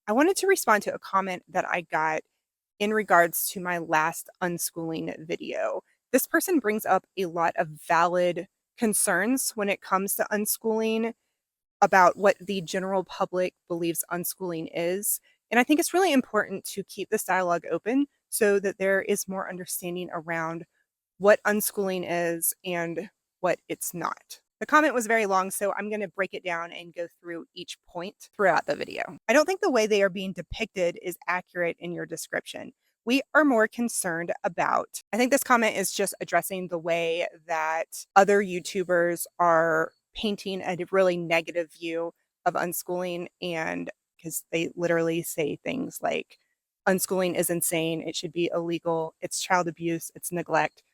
I wanted to respond to a comment that I got in regards to my last unschooling video. This person brings up a lot of valid concerns when it comes to unschooling about what the general public believes unschooling is. And I think it's really important to keep this dialogue open so that there is more understanding around what unschooling is and what it's not. The comment was very long, so I'm going to break it down and go through each point throughout the video. I don't think the way they are being depicted is accurate in your description. We are more concerned about, I think this comment is just addressing the way that other YouTubers are painting a really negative view of unschooling, and because they literally say things like, unschooling is insane, it should be illegal, it's child abuse, it's neglect.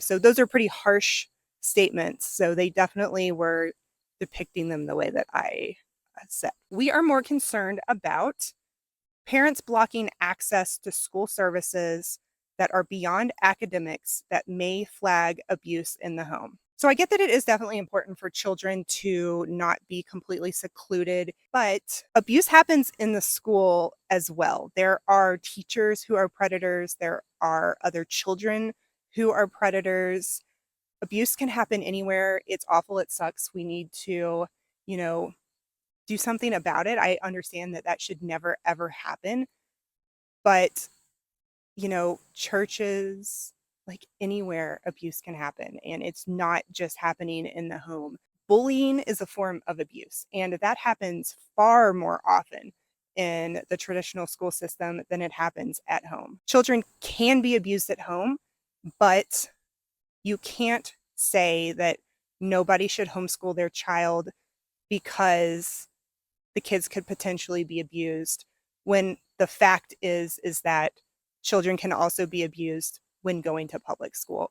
So those are pretty harsh statements. So they definitely were depicting them the way that I said. We are more concerned about parents blocking access to school services that are beyond academics that may flag abuse in the home. So I get that it is definitely important for children to not be completely secluded, but abuse happens in the school as well. There are teachers who are predators. There are other children who are predators. Abuse can happen anywhere. It's awful. It sucks. We need to, you know, do something about it. I understand that that should never, ever happen. But, churches, like anywhere, abuse can happen. And it's not just happening in the home. Bullying is a form of abuse. And that happens far more often in the traditional school system than it happens at home. Children can be abused at home, but you can't say that nobody should homeschool their child because the kids could potentially be abused, when the fact is that children can also be abused when going to public school.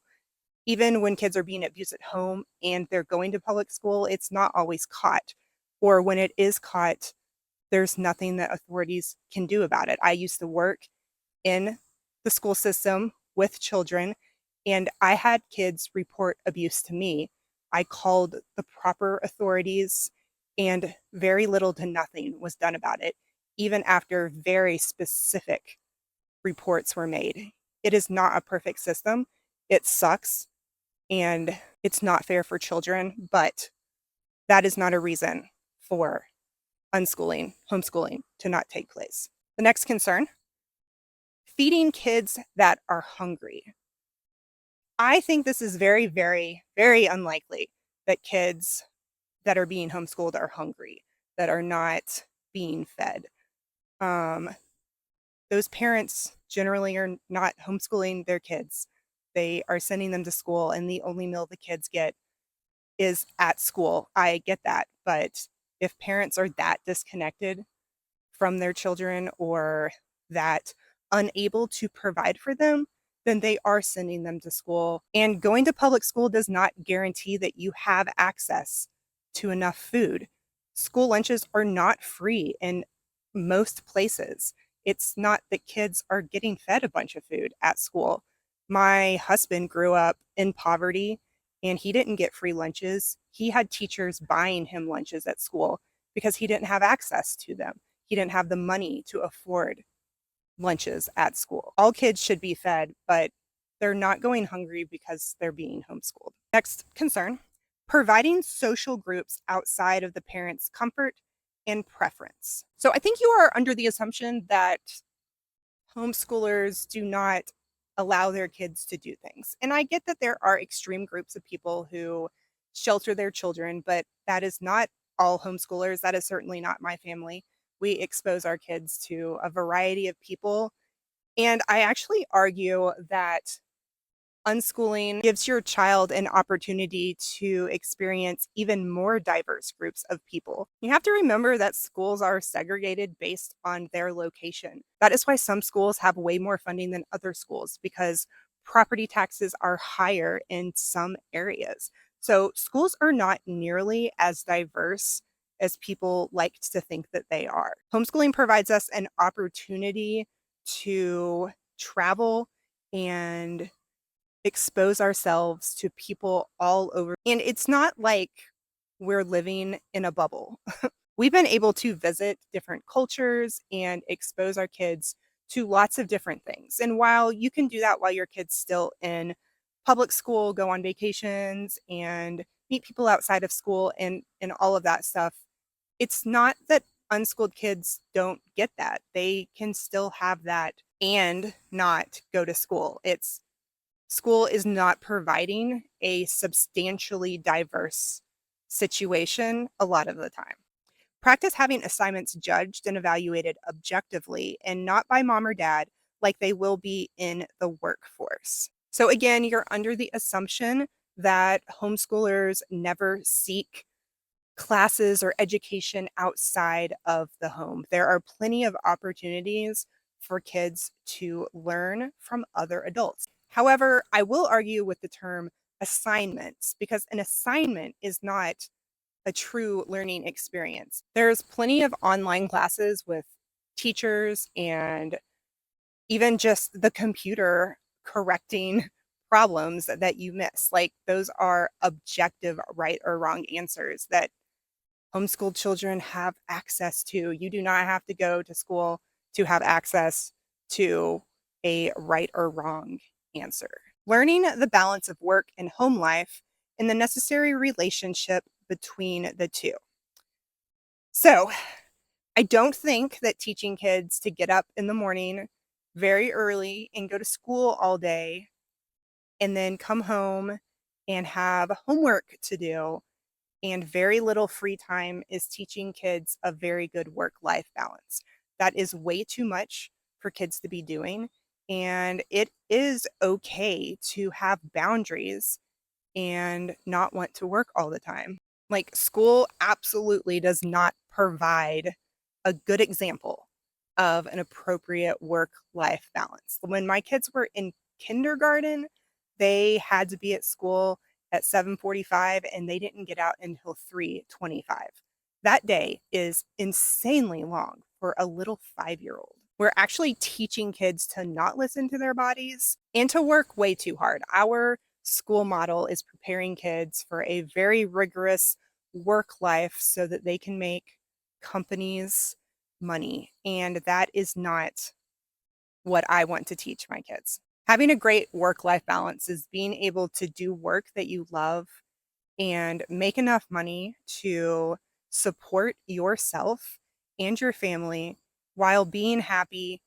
Even when kids are being abused at home and they're going to public school, it's not always caught. Or when it is caught, there's nothing that authorities can do about it. I used to work in the school system with children, and I had kids report abuse to me. I called the proper authorities, and very little to nothing was done about it, even after very specific reports were made. It is not a perfect system. It sucks, and it's not fair for children, but that is not a reason for unschooling, homeschooling to not take place. The next concern, feeding kids that are hungry. I think this is very, very, very unlikely that kids that are being homeschooled are hungry, that are not being fed. Those parents generally are not homeschooling their kids. They are sending them to school, and the only meal the kids get is at school. I get that. But if parents are that disconnected from their children or that unable to provide for them, then they are sending them to school. And going to public school does not guarantee that you have access to enough food. School lunches are not free in most places. It's not that kids are getting fed a bunch of food at school. My husband grew up in poverty and he didn't get free lunches. He had teachers buying him lunches at school because he didn't have access to them. He didn't have the money to afford lunches at school. All kids should be fed, but they're not going hungry because they're being homeschooled. Next concern, providing social groups outside of the parents' comfort and preference. So I think you are under the assumption that homeschoolers do not allow their kids to do things. And I get that there are extreme groups of people who shelter their children, but that is not all homeschoolers. That is certainly not my family. We expose our kids to a variety of people. And I actually argue that unschooling gives your child an opportunity to experience even more diverse groups of people. You have to remember that schools are segregated based on their location. That is why some schools have way more funding than other schools, because property taxes are higher in some areas. So schools are not nearly as diverse as people like to think that they are. Homeschooling provides us an opportunity to travel and expose ourselves to people all over. And it's not like we're living in a bubble. we've been able to visit different cultures and expose our kids to lots of different things. And while you can do that while your kid's still in public school, go on vacations and meet people outside of school and all of that stuff, it's not that unschooled kids don't get that. They can still have that and not go to school. It's school is not providing a substantially diverse situation a lot of the time. Practice having assignments judged and evaluated objectively and not by mom or dad like they will be in the workforce. So, again, you're under the assumption that homeschoolers never seek classes or education outside of the home. There are plenty of opportunities for kids to learn from other adults. However, I will argue with the term assignments because an assignment is not a true learning experience. There's plenty of online classes with teachers and even just the computer correcting problems that you miss. Like those are objective right or wrong answers that homeschooled children have access to. You do not have to go to school to have access to a right or wrong answer. Learning the balance of work and home life and the necessary relationship between the two. So, I don't think that teaching kids to get up in the morning very early and go to school all day and then come home and have homework to do and very little free time is teaching kids a very good work-life balance. That is way too much for kids to be doing, and it is okay to have boundaries and not want to work all the time. Like, school absolutely does not provide a good example of an appropriate work-life balance. When my kids were in kindergarten, they had to be at school at 7:45 and they didn't get out until 3:25. That day is insanely long for a little 5-year-old. We're actually teaching kids to not listen to their bodies and to work way too hard. Our school model is preparing kids for a very rigorous work life so that they can make companies money. And that is not what I want to teach my kids. Having a great work-life balance is being able to do work that you love and make enough money to support yourself and your family while being happy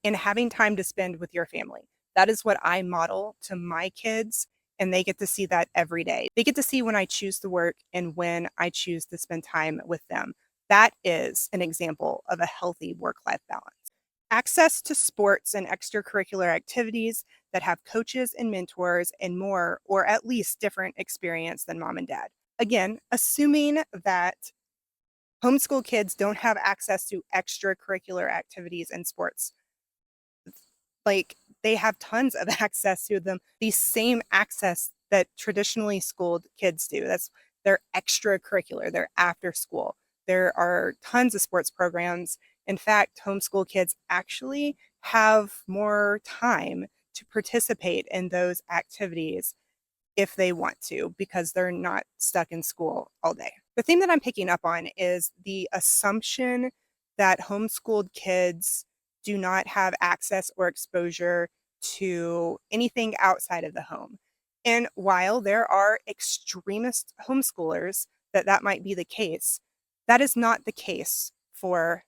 and having time to spend with your family. That is what I model to my kids, and they get to see that every day. They get to see when I choose to work and when I choose to spend time with them. That is an example of a healthy work-life balance. Access to sports and extracurricular activities that have coaches and mentors and more, or at least different experience than mom and dad. Again, assuming that homeschool kids don't have access to extracurricular activities and sports. Like they have tons of access to them, the same access that traditionally schooled kids do. That's their extracurricular, their after school. There are tons of sports programs. In fact, homeschool kids actually have more time to participate in those activities if they want to, because they're not stuck in school all day. The theme that I'm picking up on is the assumption that homeschooled kids do not have access or exposure to anything outside of the home. And while there are extremist homeschoolers that might be the case, that is not the case for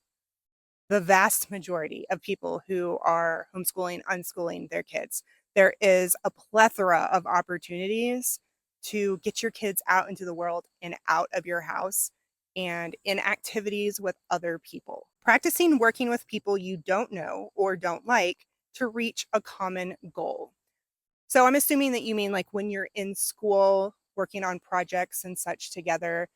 the vast majority of people who are homeschooling, unschooling their kids. There is a plethora of opportunities to get your kids out into the world and out of your house and in activities with other people. Practicing working with people you don't know or don't like to reach a common goal. So I'm assuming that you mean like when you're in school working on projects and such together.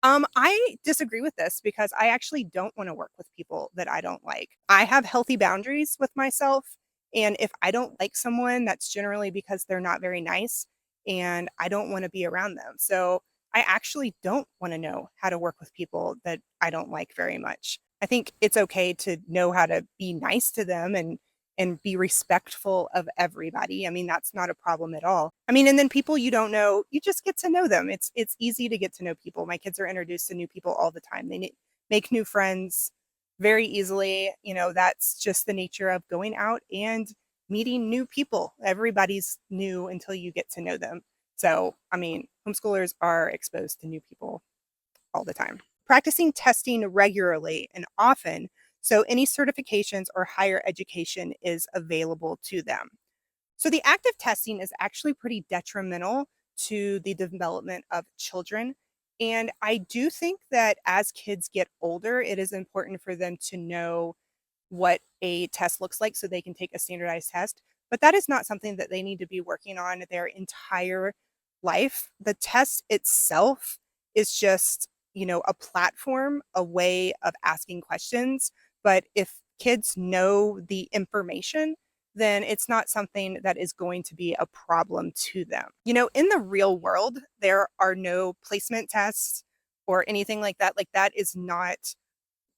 I disagree with this because I actually don't want to work with people that I don't like. I have healthy boundaries with myself. And if I don't like someone, that's generally because they're not very nice and I don't want to be around them. So I actually don't want to know how to work with people that I don't like very much. I think it's okay to know how to be nice to them and be respectful of everybody. I mean, that's not a problem at all. I mean, and then people you don't know, you just get to know them. It's easy to get to know people. My kids are introduced to new people all the time. make new friends very easily. You know, that's just the nature of going out and meeting new people. Everybody's new until you get to know them. So, I mean, homeschoolers are exposed to new people all the time. Practicing testing regularly and often so any certifications or higher education is available to them. So the act of testing is actually pretty detrimental to the development of children. And I do think that as kids get older, it is important for them to know what a test looks like so they can take a standardized test. But that is not something that they need to be working on their entire life. The test itself is just, you know, a platform, a way of asking questions. But if kids know the information, then it's not something that is going to be a problem to them. You know, in the real world, there are no placement tests or anything like that. Like, that is not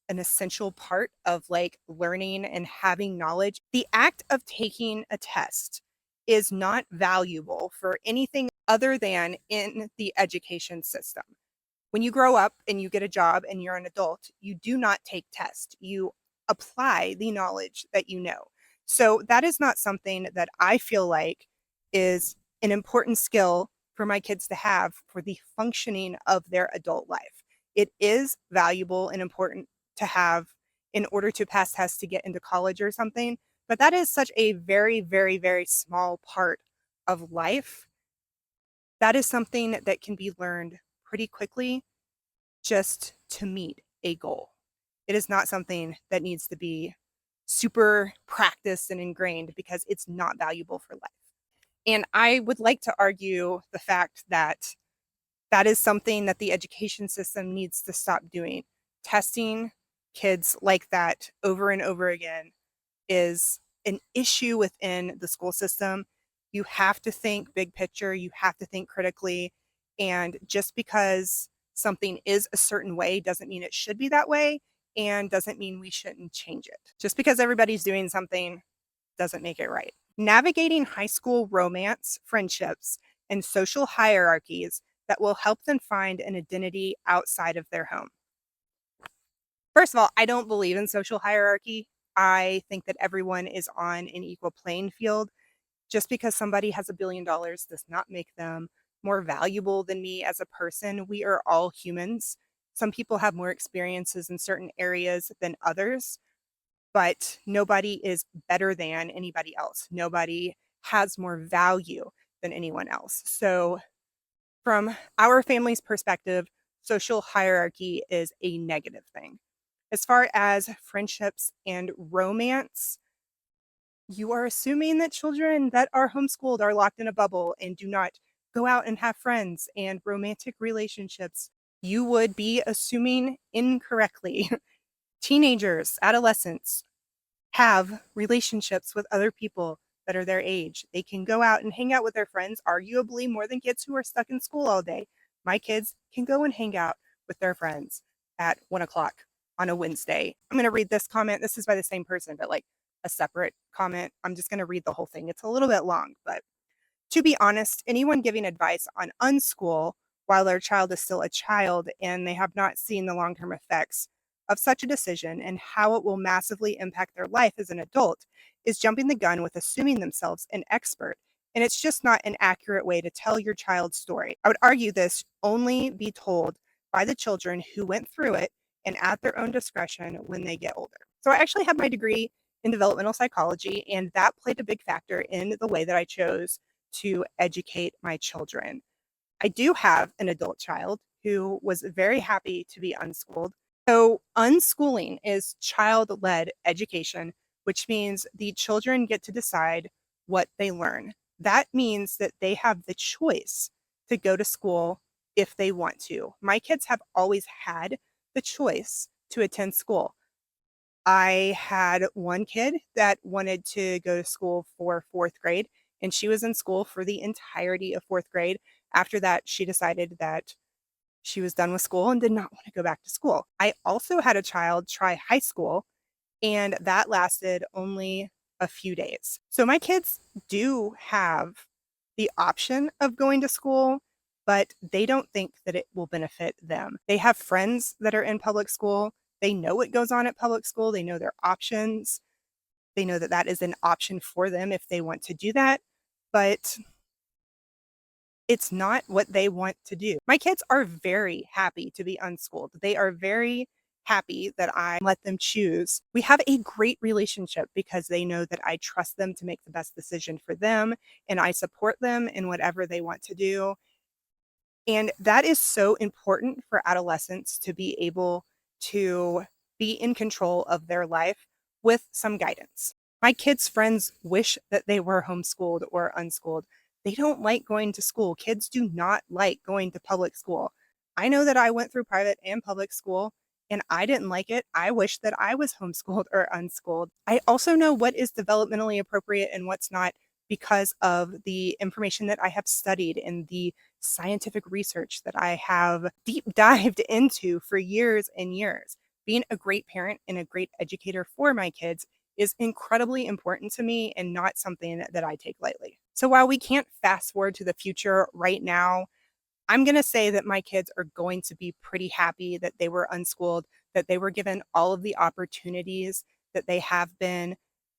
an essential part of like learning and having knowledge. The act of taking a test is not valuable for anything other than in the education system. When you grow up and you get a job and you're an adult, you do not take tests. You apply the knowledge that you know. So that is not something that I feel like is an important skill for my kids to have for the functioning of their adult life. It is valuable and important to have in order to pass tests to get into college or something, but that is such a very, very, very small part of life. That is something that can be learned pretty quickly just to meet a goal. It is not something that needs to be super practiced and ingrained because it's not valuable for life. And I would like to argue the fact that that is something that the education system needs to stop doing. Testing kids like that over and over again is an issue within the school system. You have to think big picture, you have to think critically. And just because something is a certain way doesn't mean it should be that way, and doesn't mean we shouldn't change it. Just because everybody's doing something doesn't make it right. Navigating high school romance, friendships, and social hierarchies that will help them find an identity outside of their home. First of all, I don't believe in social hierarchy. I think that everyone is on an equal playing field. Just because somebody has $1 billion does not make them more valuable than me as a person. We are all humans. Some people have more experiences in certain areas than others, but nobody is better than anybody else. Nobody has more value than anyone else. So from our family's perspective, social hierarchy is a negative thing. As far as friendships and romance, you are assuming that children that are homeschooled are locked in a bubble and do not go out and have friends and romantic relationships. You would be assuming incorrectly. Teenagers, adolescents have relationships with other people that are their age. They can go out and hang out with their friends, arguably more than kids who are stuck in school all day. My kids can go and hang out with their friends at 1 o'clock on a Wednesday. I'm going to read this comment. This is by the same person, but like a separate comment. I'm just going to read the whole thing. It's a little bit long, but to be honest, anyone giving advice on unschool while their child is still a child and they have not seen the long-term effects of such a decision and how it will massively impact their life as an adult is jumping the gun with assuming themselves an expert. And it's just not an accurate way to tell your child's story. I would argue this only be told by the children who went through it and at their own discretion when they get older. So I actually have my degree in developmental psychology, and that played a big factor in the way that I chose to educate my children. I do have an adult child who was very happy to be unschooled. So, unschooling is child led education, which means the children get to decide what they learn. That means that they have the choice to go to school if they want to. My kids have always had the choice to attend school. I had one kid that wanted to go to school for fourth grade, and she was in school for the entirety of fourth grade. After that, she decided that she was done with school and did not want to go back to school. I also had a child try high school, and that lasted only a few days. So my kids do have the option of going to school, but they don't think that it will benefit them. They have friends that are in public school. They know what goes on at public school. They know their options. They know that that is an option for them if they want to do that. But it's not what they want to do. My kids are very happy to be unschooled. They are very happy that I let them choose. We have a great relationship because they know that I trust them to make the best decision for them and I support them in whatever they want to do. And that is so important for adolescents to be able to be in control of their life with some guidance. My kids' friends wish that they were homeschooled or unschooled. They don't like going to school. Kids do not like going to public school. I know that I went through private and public school and I didn't like it. I wish that I was homeschooled or unschooled. I also know what is developmentally appropriate and what's not because of the information that I have studied and the scientific research that I have deep dived into for years and years. Being a great parent and a great educator for my kids is incredibly important to me and not something that I take lightly. So while we can't fast forward to the future right now, I'm going to say that my kids are going to be pretty happy that they were unschooled, that they were given all of the opportunities that they have been.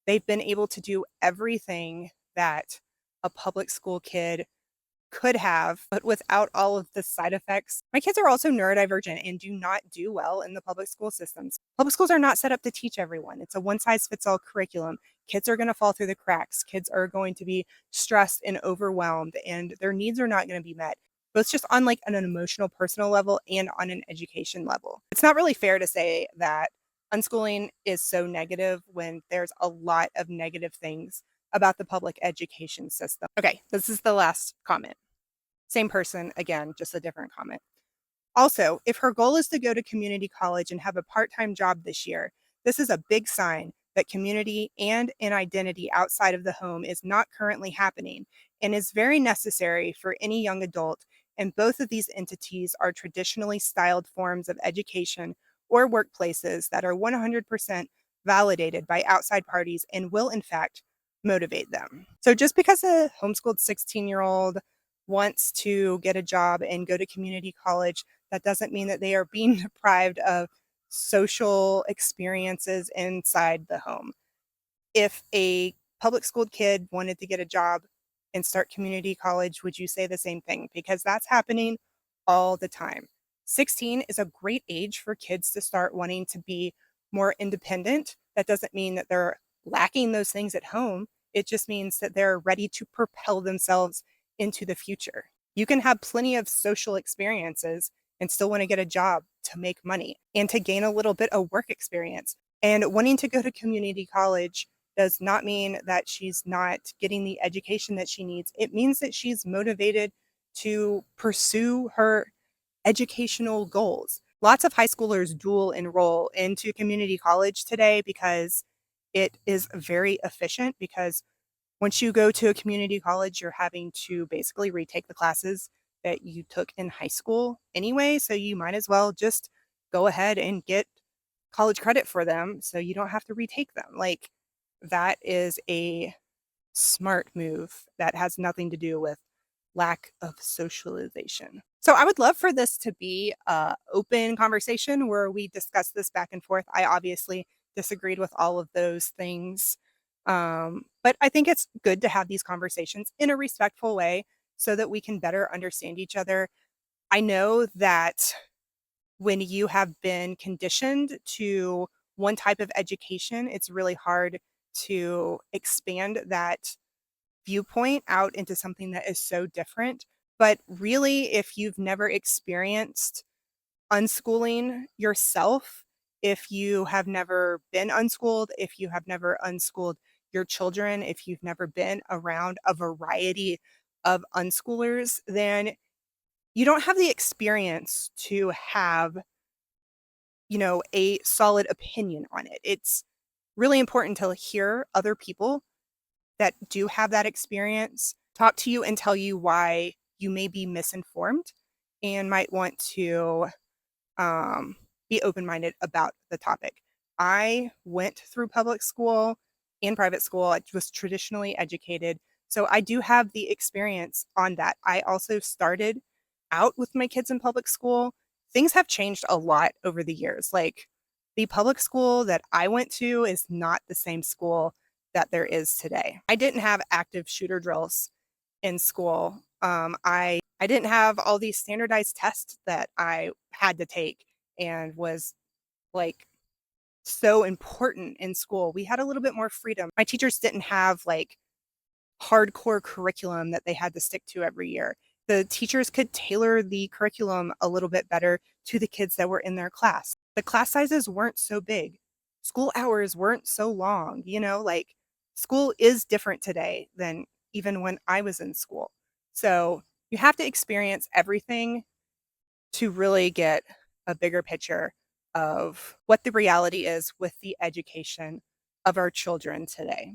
They've been able to do everything that a public school kid could have, but without all of the side effects. My kids are also neurodivergent and do not do well in the public school systems. Public schools are not set up to teach everyone. It's a one size fits all curriculum. Kids are going to fall through the cracks. Kids are going to be stressed and overwhelmed, and their needs are not going to be met, both just on like an emotional, personal level and on an education level. It's not really fair to say that unschooling is so negative when there's a lot of negative things about the public education system. Okay, this is the last comment. Same person, again, just a different comment. Also, if her goal is to go to community college and have a part-time job this year, this is a big sign that community and an identity outside of the home is not currently happening and is very necessary for any young adult. And both of these entities are traditionally styled forms of education or workplaces that are 100% validated by outside parties and will, in fact, motivate them. So just because a homeschooled 16-year-old wants to get a job and go to community college, that doesn't mean that they are being deprived of social experiences inside the home. If a public school kid wanted to get a job and start community college, would you say the same thing? Because that's happening all the time. 16 is a great age for kids to start wanting to be more independent. That doesn't mean that they're lacking those things at home. It just means that they're ready to propel themselves into the future. You can have plenty of social experiences and still want to get a job to make money and to gain a little bit of work experience. And wanting to go to community college does not mean that she's not getting the education that she needs. It means that she's motivated to pursue her educational goals. Lots of high schoolers dual enroll into community college today because it is very efficient, because once you go to a community college, you're having to basically retake the classes that you took in high school anyway. So you might as well just go ahead and get college credit for them so you don't have to retake them. Like, that is a smart move that has nothing to do with lack of socialization. So I would love for this to be an open conversation where we discuss this back and forth. I obviously disagreed with all of those things. But I think it's good to have these conversations in a respectful way so that we can better understand each other. I know that when you have been conditioned to one type of education, it's really hard to expand that viewpoint out into something that is so different. But really, if you've never experienced unschooling yourself, if you have never been unschooled, if you have never unschooled your children, if you've never been around a variety of unschoolers, then you don't have the experience to have, a solid opinion on it. It's really important to hear other people that do have that experience talk to you and tell you why you may be misinformed and might want to be open-minded about the topic. I went through public school and private school. I was traditionally educated, so I do have the experience on that. I also started out with my kids in public school. Things have changed a lot over the years. Like, The public school that I went to is not the same school that there is today. I didn't have active shooter drills in school. I didn't have all these standardized tests that I had to take and was like so important in school. We had a little bit more freedom. My teachers didn't have like hardcore curriculum that they had to stick to every year. The teachers could tailor the curriculum a little bit better to the kids that were in their class. The class sizes weren't so big. School hours weren't so long, like school is different today than even when I was in school. So you have to experience everything to really get a bigger picture of what the reality is with the education of our children today.